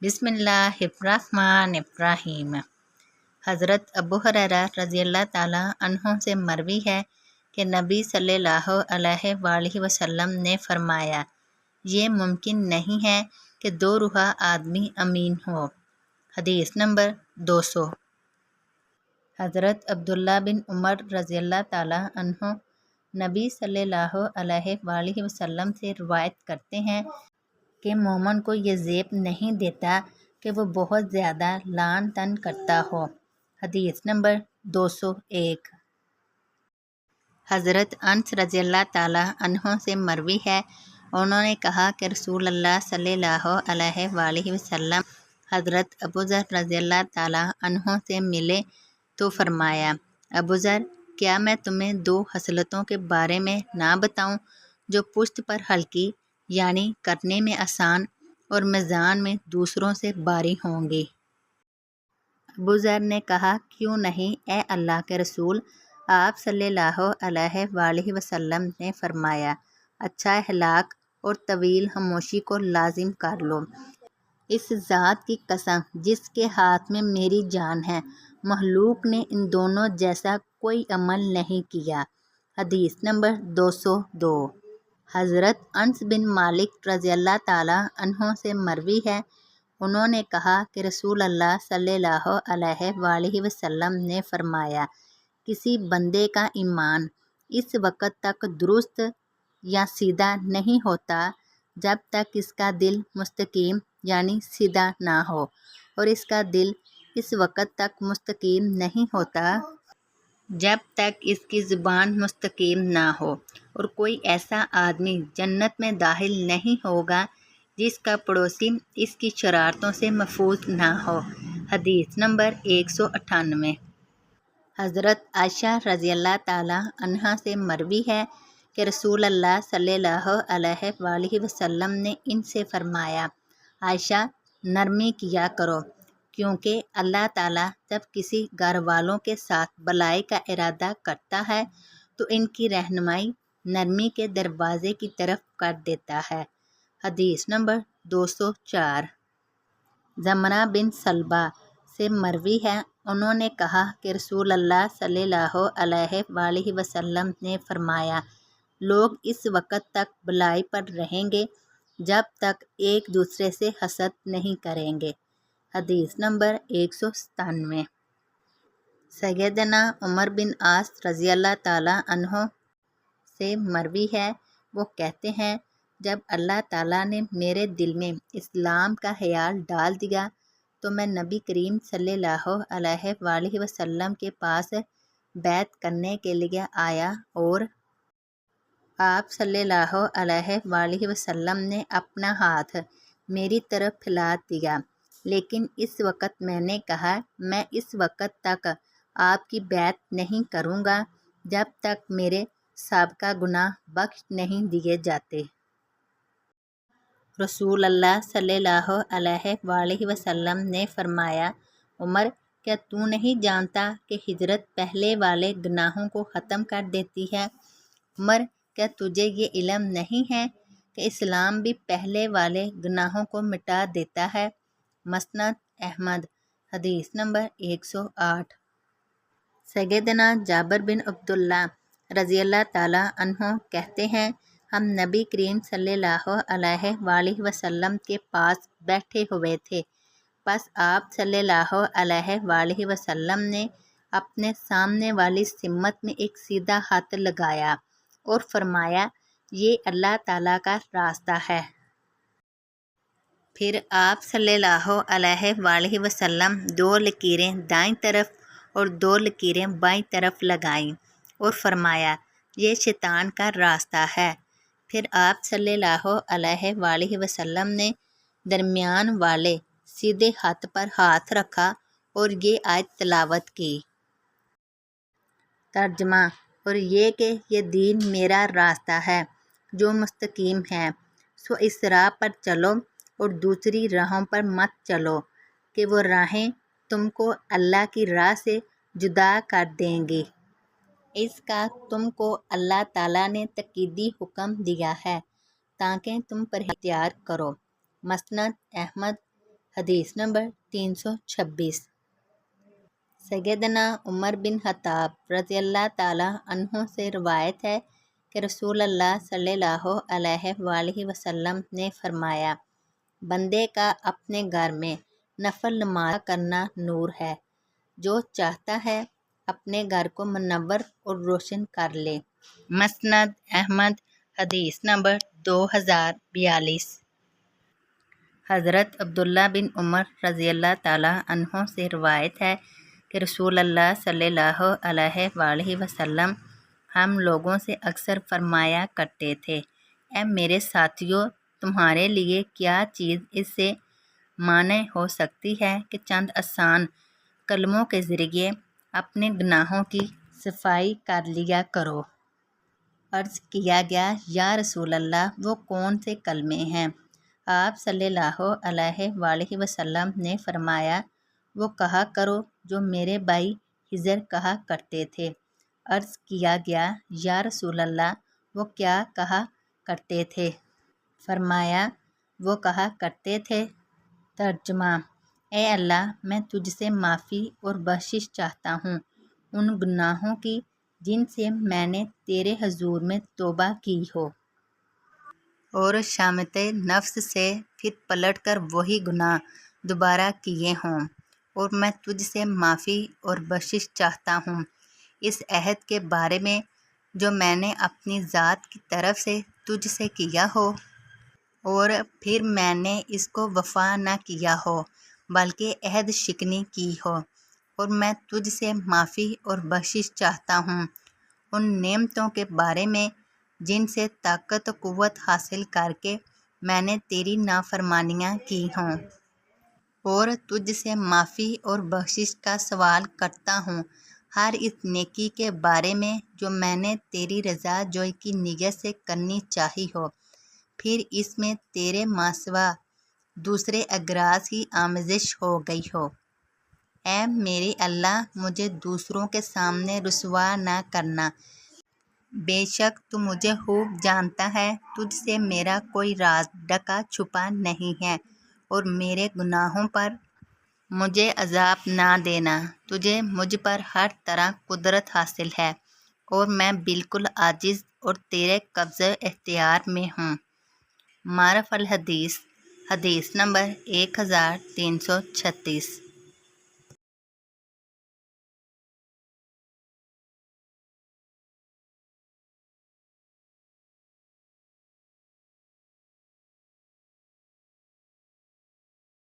बिस्मिल्लाहिर्रहमानिर्रहीम। हज़रत अबू हुरैरा रज़ी अल्लाह ताला अन्हो से मरवी है कि नबी सल्लल्लाहु अलैहि वसल्लम ने फरमाया, ये मुमकिन नहीं है कि दो रूहा आदमी अमीन हो। हदीस नंबर 200। हज़रत अब्दुल्ला बिन उमर रज़ी अल्लाह ताला अन्हो नबी सल्लल्लाहु अलैहि वसल्लम से रिवायत करते हैं कि मोमन को ये ज़ेब नहीं देता कि वो बहुत ज़्यादा लान तन करता हो। हदीस नंबर 201। हज़रत अनस रज़ी अल्लाह ताला अन्हों से मरवी है, उन्होंने कहा कि रसूल अल्लाह सल्लल्लाहु अलैहि वसल्लम हज़रत अबू ज़र रज़ी अल्लाह ताला अन्हों से मिले तो फरमाया, अबू ज़र, क्या मैं तुम्हें दो हसलतों के बारे में ना बताऊं जो पुश्त पर हल्की यानी करने में आसान और मीज़ान में दूसरों से भारी होंगी। अबू ज़र ने कहा, क्यों नहीं ए अल्लाह के रसूल। आप सल्लल्लाहु अलैहि वसल्लम ने फरमाया, अच्छा अखलाक और तवील खामोशी को लाजिम कर लो। इस ज़ात की कसम जिसके हाथ में मेरी जान है, महलूक ने इन दोनों जैसा कोई अमल नहीं किया। हदीस नंबर 202। हज़रत अनस बिन मालिक रज़ी अल्लाह ताला अन्हों से मरवी है, उन्होंने कहा कि रसूल अल्लाह सल्लल्लाहु अलैहि वसल्लम ने फरमाया, किसी बंदे का ईमान इस वक्त तक दुरुस्त या सीधा नहीं होता जब तक इसका दिल मुस्तकीम यानी सीधा ना हो, और इसका दिल इस वक्त तक मुस्तकीम नहीं होता जब तक इसकी ज़ुबान मुस्तकीम ना हो, और कोई ऐसा आदमी जन्नत में दाखिल नहीं होगा जिसका पड़ोसी इसकी शरारतों से महफूज ना हो। हदीस नंबर 198। हज़रत आयशा रज़ी अल्लाह ताला अन्हा से मरवी है कि रसूल अल्लाह सल्लल्लाहु अलैहि वसल्लम ने इनसे फरमाया, आयशा, नरमी किया करो, क्योंकि अल्लाह ताला जब किसी घर वालों के साथ भलाई का इरादा करता है तो इनकी रहनुमाई नरमी के दरवाज़े की तरफ कर देता है। हदीस नंबर 204। ज़मरा बिन सलबा से मरवी है, उन्होंने कहा कि रसूल अल्लाह सल्लल्लाहु अलैहि वसल्लम ने फरमाया, लोग इस वक्त तक भलाई पर रहेंगे जब तक एक दूसरे से हसद नहीं करेंगे। हदीस नंबर 197। सैयदना उमर बिन आस रज़ी अल्लाह ताला अन्हो से मरवी है, वो कहते हैं, जब अल्लाह ताला ने मेरे दिल में इस्लाम का ख्याल डाल दिया तो मैं नबी करीम सल्लल्लाहु अलैहि वसल्लम के पास बैत करने के लिए आया और आप सल्लल्लाहु अलैहि वसल्लम ने अपना हाथ मेरी तरफ फैला दिया, लेकिन इस वक्त मैंने कहा, मैं इस वक्त तक आपकी बैत नहीं करूँगा जब तक मेरे साबका गुनाह बख्श नहीं दिए जाते। रसूल अल्लाह सल्लल्लाहु अलैहि वसल्लम ने फरमाया, उमर, क्या तू नहीं जानता कि हिजरत पहले वाले गुनाहों को ख़त्म कर देती है? उमर, क्या तुझे ये इल्म नहीं है कि इस्लाम भी पहले वाले गुनाहों को मिटा देता है? मसनद अहमद। हदीस नंबर 108। सैयदना जाबिर बिन अब्दुल्ला रज़ी अल्लाह ताला अन्हो कहते हैं, हम नबी करीम सल्लल्लाहु अलैहि वसल्लम के पास बैठे हुए थे, बस आप सल्लल्लाहु अलैहि वसल्लम ने अपने सामने वाली सिम्मत में एक सीधा हाथ लगाया और फरमाया, ये अल्लाह ताला का रास्ता है। फिर आप सल्लल्लाहु अलैहि वसल्लम दो लकीरें दाईं तरफ और दो लकीरें बाईं तरफ लगाईं और फरमाया, ये शैतान का रास्ता है। फिर आप सल्लल्लाहु अलैहि वसल्लम ने दरमियान वाले सीधे हाथ पर हाथ रखा और ये आयत तिलावत की। तर्जमा, और ये कि ये दीन मेरा रास्ता है जो मुस्तकीम है, सो इस राह पर चलो और दूसरी राहों पर मत चलो कि वो राहें तुमको अल्लाह की राह से जुदा कर देंगी। इसका तुमको अल्लाह ताला ने तकीदी हुक्म दिया है ताकि तुम पर इख्तियार करो। मसनद अहमद। حدیث نمبر 326۔ سیدنا عمر بن خطاب رضی اللہ تعالیٰ عنہ سے روایت ہے کہ رسول اللہ صلی اللہ علیہ وآلہ وسلم نے فرمایا، بندے کا اپنے گھر میں نفل نماز کرنا نور ہے، جو چاہتا ہے اپنے گھر کو منور اور روشن کر لے۔ مسند احمد، حدیث نمبر 2042۔ حضرت عبداللہ بن عمر رضی اللہ تعالیٰ عنہ سے روایت ہے کہ رسول اللہ صلی اللہ علیہ وآلہ وسلم ہم لوگوں سے اکثر فرمایا کرتے تھے، اے میرے ساتھیو، تمہارے لیے کیا چیز اس سے مانع ہو سکتی ہے کہ چند آسان کلموں کے ذریعے اپنے گناہوں کی صفائی کر لیا کرو۔ عرض کیا گیا، یا رسول اللہ، وہ کون سے کلمے ہیں؟ آپ صلی اللہ علیہ وآلہ وسلم نے فرمایا، وہ کہا کرو جو میرے بھائی خضر کہا کرتے تھے۔ عرض کیا گیا، یا رسول اللہ، وہ کیا کہا کرتے تھے؟ فرمایا، وہ کہا کرتے تھے، ترجمہ: اے اللہ، میں تجھ سے معافی اور بخشش چاہتا ہوں ان گناہوں کی جن سے میں نے تیرے حضور میں توبہ کی ہو اور شامت نفس سے پھر پلٹ کر وہی گناہ دوبارہ کیے ہوں، اور میں تجھ سے معافی اور بخشش چاہتا ہوں اس عہد کے بارے میں جو میں نے اپنی ذات کی طرف سے تجھ سے کیا ہو اور پھر میں نے اس کو وفا نہ کیا ہو بلکہ عہد شکنی کی ہو، اور میں تجھ سے معافی اور بخشش چاہتا ہوں ان نعمتوں کے بارے میں جن سے طاقت و قوت حاصل کر کے میں نے تیری نافرمانیاں کی ہوں، اور تجھ سے معافی اور بخشش کا سوال کرتا ہوں ہر اس نیکی کے بارے میں جو میں نے تیری رضا جوئی کی نیت سے کرنی چاہی ہو، پھر اس میں تیرے ماں سوا دوسرے اغراض کی آمیزش ہو گئی ہو۔ اے میرے اللہ، مجھے دوسروں کے سامنے رسوا نہ کرنا، بے شک تو مجھے خوب جانتا ہے، تجھ سے میرا کوئی راز ڈھکا چھپا نہیں ہے، اور میرے گناہوں پر مجھے عذاب نہ دینا، تجھے مجھ پر ہر طرح قدرت حاصل ہے، اور میں بالکل عاجز اور تیرے قبضہ اختیار میں ہوں۔ معرف الحدیث، حدیث نمبر 1336۔